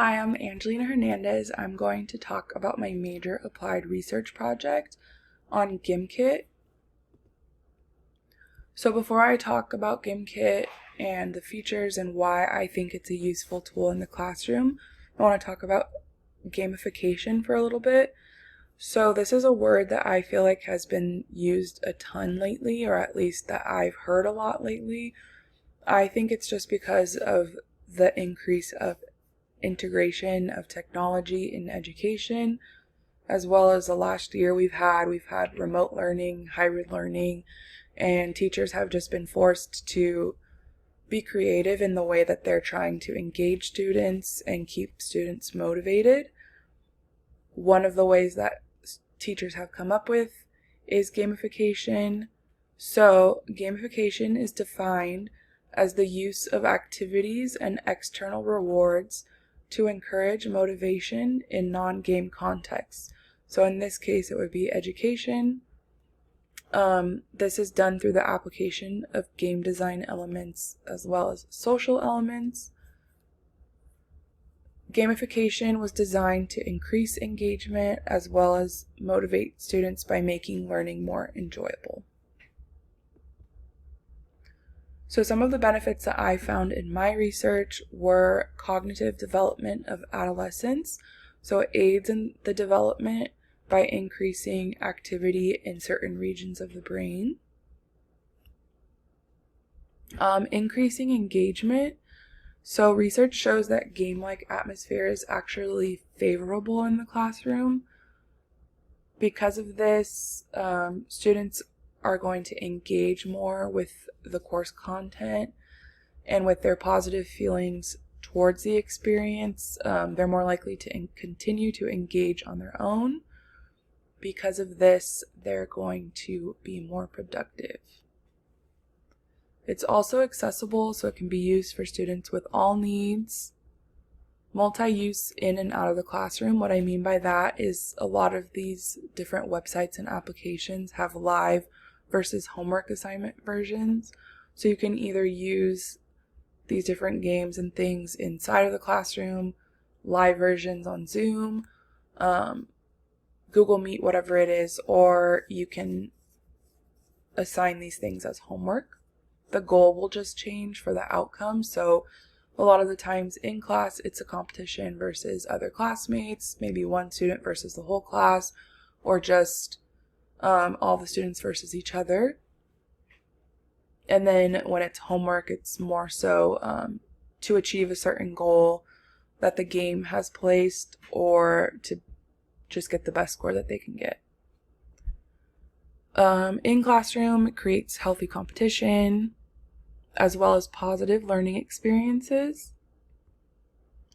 Hi, I'm Angelina Hernandez. I'm going to talk about my major applied research project on Gimkit. So before I talk about Gimkit and the features and why I think it's a useful tool in the classroom, I want to talk about gamification for a little bit. So this is a word that I feel like has been used a ton lately, or at least that I've heard a lot lately. I think it's just because of the increase of integration of technology in education, as well as the last year we've had remote learning, hybrid learning, and teachers have just been forced to be creative in the way that they're trying to engage students and keep students motivated. One of the ways that teachers have come up with is gamification. So gamification is defined as the use of activities and external rewards to encourage motivation in non-game contexts. So in this case, it would be education. This is done through the application of game design elements as well as social elements. Gamification was designed to increase engagement as well as motivate students by making learning more enjoyable. So some of the benefits that I found in my research were cognitive development of adolescents. So it aids in the development by increasing activity in certain regions of the brain. Increasing engagement. So research shows that game-like atmosphere is actually favorable in the classroom. Because of this, students are going to engage more with the course content and with their positive feelings towards the experience. They're more likely to continue to engage on their own. Because of this, they're going to be more productive. It's also accessible, so it can be used for students with all needs. Multi-use in and out of the classroom. What I mean by that is a lot of these different websites and applications have live versus homework assignment versions. So you can either use these different games and things inside of the classroom, live versions on Zoom, Google Meet, whatever it is, or you can assign these things as homework. The goal will just change for the outcome. So a lot of the times in class, it's a competition versus other classmates, maybe one student versus the whole class, or just all the students versus each other. And then when it's homework, it's more so to achieve a certain goal that the game has placed, or to just get the best score that they can get. In classroom, it creates healthy competition as well as positive learning experiences.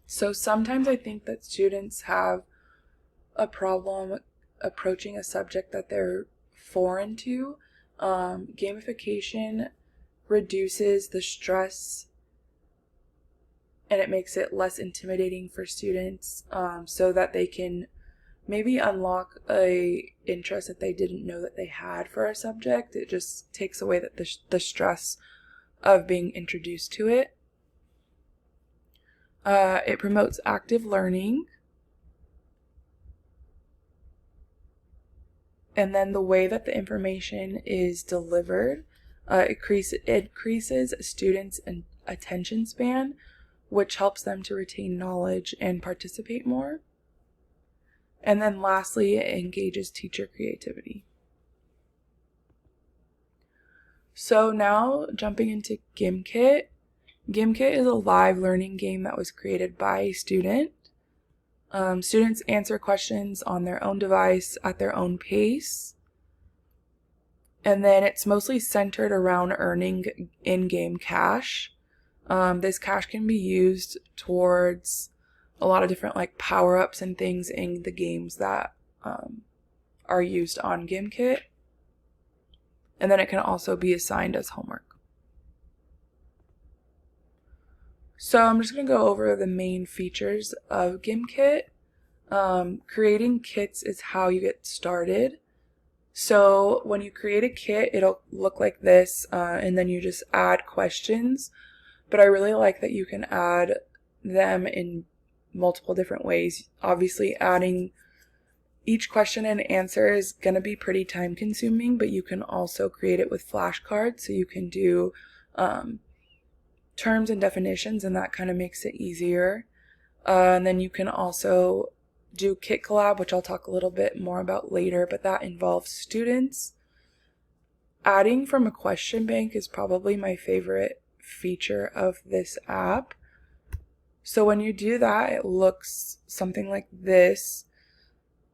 So sometimes I think that students have a problem approaching a subject that they're foreign to. Gamification reduces the stress and it makes it less intimidating for students, so that they can maybe unlock a interest that they didn't know that they had for a subject. It just takes away the stress of being introduced to it. It promotes active learning. And then the way that the information is delivered, increases a students' attention span, which helps them to retain knowledge and participate more. And then lastly, it engages teacher creativity. So now jumping into Gimkit. Gimkit is a live learning game that was created by a student. Students answer questions on their own device at their own pace. And then it's mostly centered around earning in-game cash. This cash can be used towards a lot of different power-ups and things in the games that are used on Gimkit. And then it can also be assigned as homework. So I'm just going to go over the main features of Gimkit. Creating kits is how you get started. So when you create a kit, it'll look like this, and then you just add questions. But I really like that you can add them in multiple different ways. Obviously, adding each question and answer is going to be pretty time consuming, but you can also create it with flashcards. So you can do terms and definitions, and that kind of makes it easier. And then you can also do Kit Collab, which I'll talk a little bit more about later, but that involves students. Adding from a question bank is probably my favorite feature of this app. So when you do that, it looks something like this.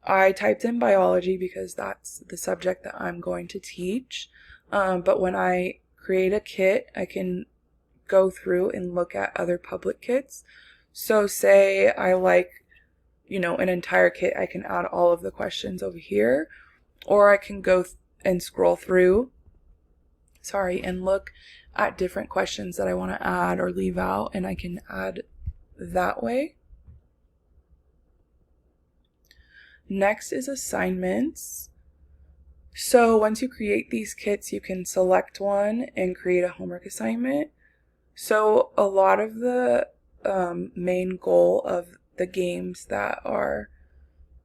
I typed in biology because that's the subject that I'm going to teach. But when I create a kit, I can go through and look at other public kits. So say I like, an entire kit, I can add all of the questions over here, or I can go and scroll through, and look at different questions that I want to add or leave out, and I can add that way. Next is assignments. So once you create these kits, you can select one and create a homework assignment. So a lot of the main goal of the games that are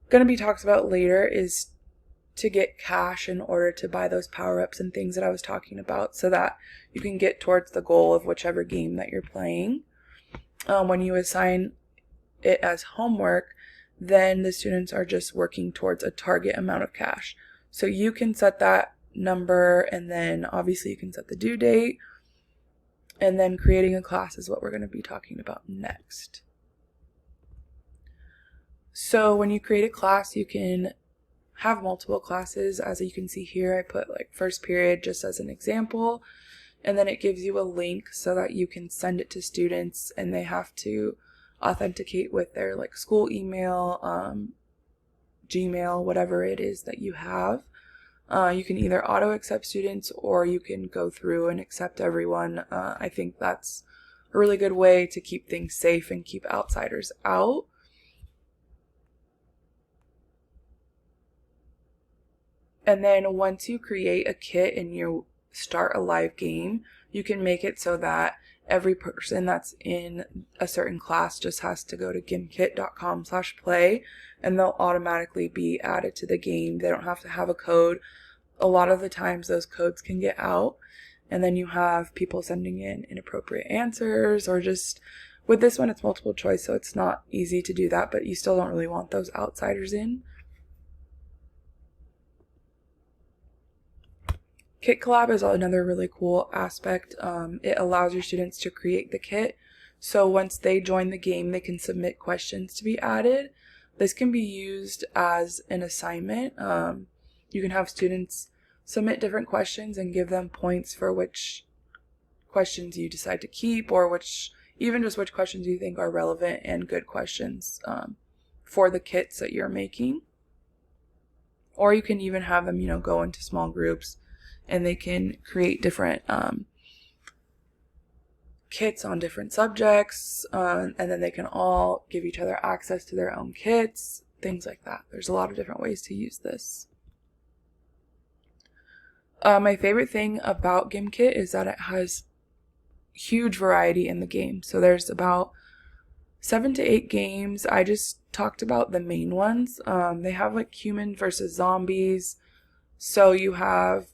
going to be talked about later is to get cash in order to buy those power-ups and things that I was talking about, so that you can get towards the goal of whichever game that you're playing. When you assign it as homework, then the students are just working towards a target amount of cash. So you can set that number, and then obviously you can set the due date, and then creating a class is what we're going to be talking about next. So when you create a class, you can have multiple classes. As you can see here, I put like first period just as an example, and then it gives you a link so that you can send it to students, and they have to authenticate with their like school email, Gmail, whatever it is that you have. You can either auto accept students, or you can go through and accept everyone. I think that's a really good way to keep things safe and keep outsiders out. And then once you create a kit and you start a live game, you can make it so that every person that's in a certain class just has to go to gimkit.com/play, and they'll automatically be added to the game. They don't have to have a code. A lot of the times those codes can get out, and then you have people sending in inappropriate answers, or just with this one it's multiple choice, so it's not easy to do that, but you still don't really want those outsiders in. Kit Collab is another really cool aspect. It allows your students to create the kit. So once they join the game, they can submit questions to be added. This can be used as an assignment. You can have students submit different questions and give them points for which questions you decide to keep, or which questions you think are relevant and good questions for the kits that you're making. Or you can even have them, go into small groups, and they can create different kits on different subjects, and then they can all give each other access to their own kits, things like that. There's a lot of different ways to use this. My favorite thing about Gimkit is that it has huge variety in the game. So there's about 7 to 8 games. I just talked about the main ones. They have like human versus zombies. So you have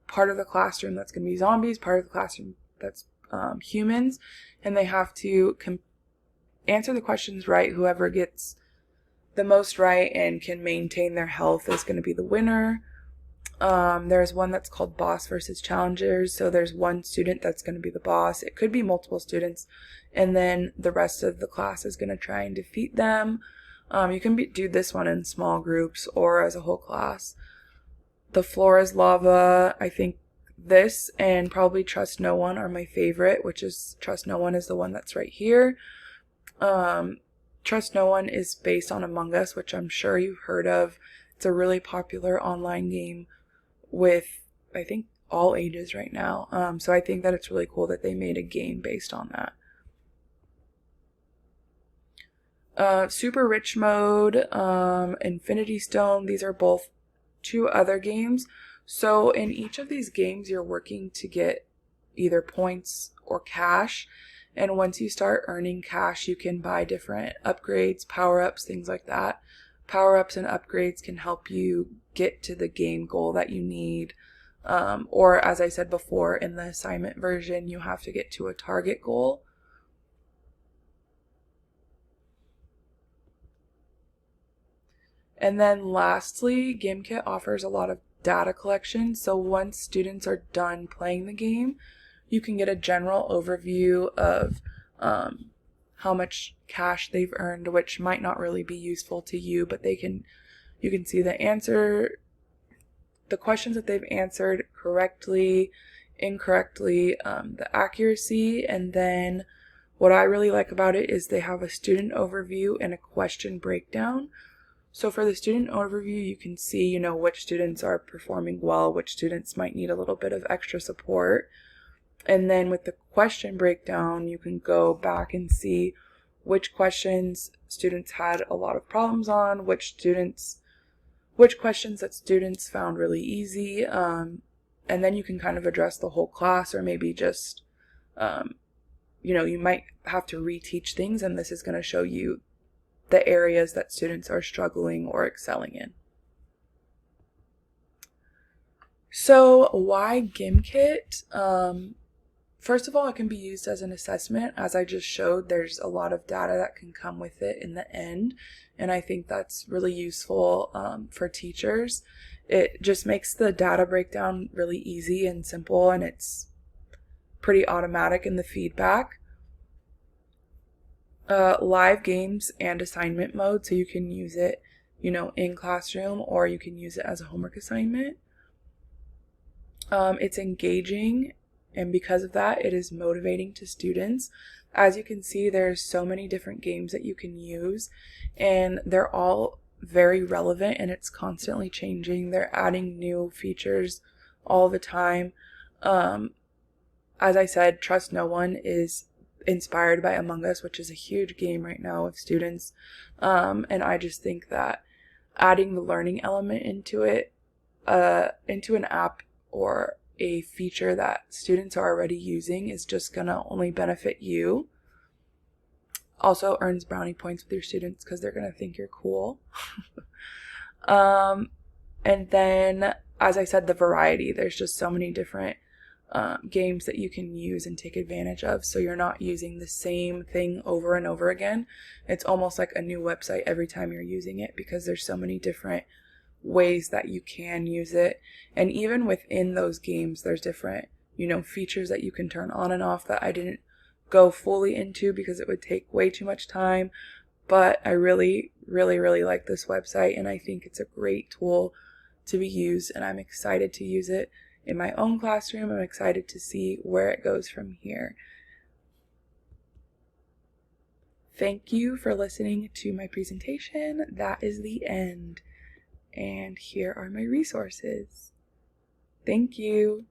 part of the classroom that's going to be zombies, part of the classroom that's humans, and they have to answer the questions right. Whoever gets the most right and can maintain their health is going to be the winner. There's one that's called boss versus challengers. So there's one student that's going to be the boss. It could be multiple students, and then the rest of the class is going to try and defeat them. You can do this one in small groups or as a whole class. The floor is lava. I think this and probably Trust No One are my favorite, which is Trust No One is the one that's right here. Trust No One is based on Among Us, which I'm sure you've heard of. It's a really popular online game with, I think, all ages right now. So I think that it's really cool that they made a game based on that. Super Rich Mode, Infinity Stone, these are both 2 other games. So in each of these games, you're working to get either points or cash. And once you start earning cash, you can buy different upgrades, power-ups, things like that. Power-ups and upgrades can help you get to the game goal that you need. Or as I said before, in the assignment version, you have to get to a target goal. And then lastly, Gimkit offers a lot of data collection. So once students are done playing the game, you can get a general overview of how much cash they've earned, which might not really be useful to you, but you can see the questions that they've answered correctly, incorrectly, the accuracy, and then what I really like about it is they have a student overview and a question breakdown. So for the student overview, you can see, which students are performing well, which students might need a little bit of extra support. And then with the question breakdown, you can go back and see which questions students had a lot of problems on, which questions that students found really easy. And then you can kind of address the whole class, or maybe just, you might have to reteach things, and this is going to show you the areas that students are struggling or excelling in. So why Gimkit? First of all, it can be used as an assessment. As I just showed, there's a lot of data that can come with it in the end, and I think that's really useful for teachers. It just makes the data breakdown really easy and simple, and it's pretty automatic in the feedback. Live games and assignment mode, so you can use it, in classroom, or you can use it as a homework assignment. It's engaging, and because of that, it is motivating to students. As you can see, there's so many different games that you can use, and they're all very relevant, and it's constantly changing. They're adding new features all the time. As I said, Trust No One is inspired by Among Us, which is a huge game right now with students, and I just think that adding the learning element into it, into an app or a feature that students are already using, is just gonna only benefit you. Also earns brownie points with your students because they're gonna think you're cool. And then, as I said, the variety. There's just so many different games that you can use and take advantage of, so you're not using the same thing over and over again. It's almost like a new website every time you're using it, because there's so many different ways that you can use it. And even within those games, there's different features that you can turn on and off that I didn't go fully into because it would take way too much time. But I really, really, really like this website, and I think it's a great tool to be used, and I'm excited to use it in my own classroom. I'm excited to see where it goes from here. Thank you for listening to my presentation. That is the end. And here are my resources. Thank you.